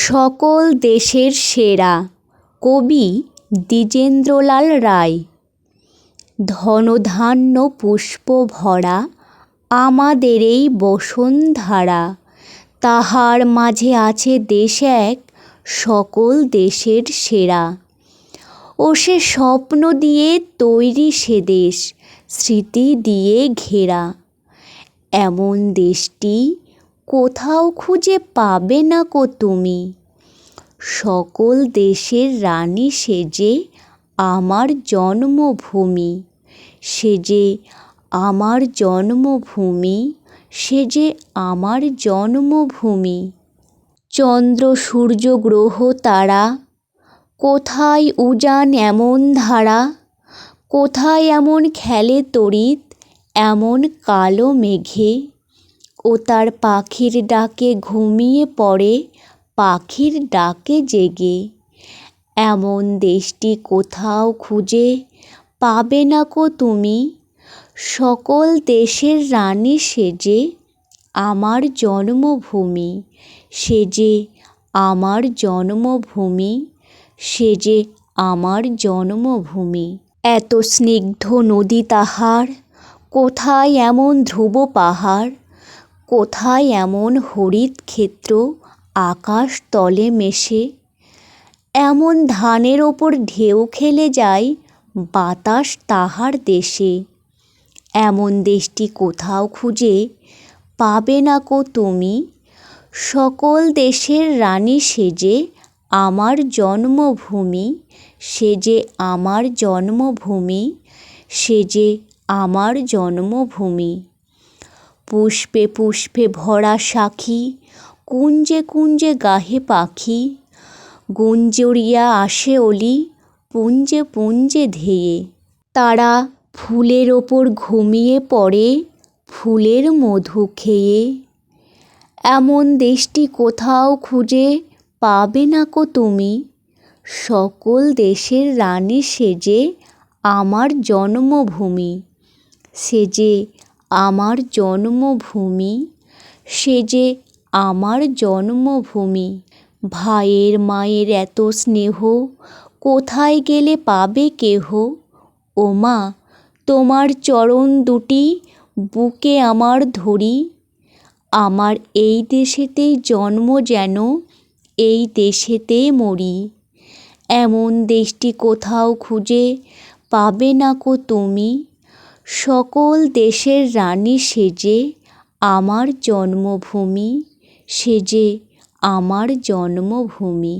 সকল দেশের সেরা কবি দ্বিজেন্দ্রলাল রায়। ধনধান্য পুষ্প ভরা আমাদের এই বসুন্ধরা, তাহার মাঝে আছে দেশ এক সকল দেশের সেরা। ও সে স্বপ্ন দিয়ে তৈরি সে দেশ, স্মৃতি দিয়ে ঘেরা। এমন দেশটি কোথাও খুঁজে পাবে না কো তুমি। সকল দেশের রানী সেজে আমার জন্মভূমি, সেজে আমার জন্মভূমি, সেজে আমার জন্মভূমি। চন্দ্র সূর্য গ্রহ তারা, কোথায় উজান এমন ধারা, কোথায় এমন খেলে তড়িৎ এমন কালো মেঘে। ও তার পাখির ডাকে ঘুমিয়ে পড়ে, পাখির ডাকে জেগে। এমন দেশটি কোথাও খুঁজে পাবে না কো তুমি। সকল দেশের রানী সেজে আমার জন্মভূমি, সেজে আমার জন্মভূমি, সেজে আমার জন্মভূমি। এত স্নিগ্ধ নদী তাহার, কোথায় এমন ধ্রুব পাহাড়, কোথায় এমন হরিৎ ক্ষেত্র আকাশ তলে মেশে। এমন ধানের ওপর ঢেউ খেলে যায় বাতাস তাহার দেশে। এমন দেশটি কোথাও খুঁজে পাবে না কো তুমি। সকল দেশের রানী সেজে আমার জন্মভূমি, সেজে আমার জন্মভূমি, সেজে আমার জন্মভূমি। পুষ্পে পুষ্পে ভরা সাখী, কুঞ্জে কুঞ্জে গাহে পাখি। গুঞ্জরিয়া আসে অলি, পুঞ্জে পুঞ্জে ধেয়ে। তারা ফুলের ওপর ঘুমিয়ে পড়ে, ফুলের মধু খেয়ে। এমন দেশটি কোথাও খুঁজে পাবে না কো তুমি। সকল দেশের রানী সেজে আমার জন্মভূমি, সেজে আমার জন্মভূমি, সেজে আমার জন্মভূমি। ভাইয়ের মায়ের এত স্নেহ, কোথায় গেলে পাবে কেহ। ও মা, তোমার চরণ দুটি বুকে আমার ধরি। আমার এই দেশেতেই জন্ম যেন এই দেশেতে মরি। এমন দেশটি কোথাও খুঁজে পাবে না কো তুমি। সকল দেশের রানী সেজে আমার জন্মভূমি, সেজে আমার জন্মভূমি।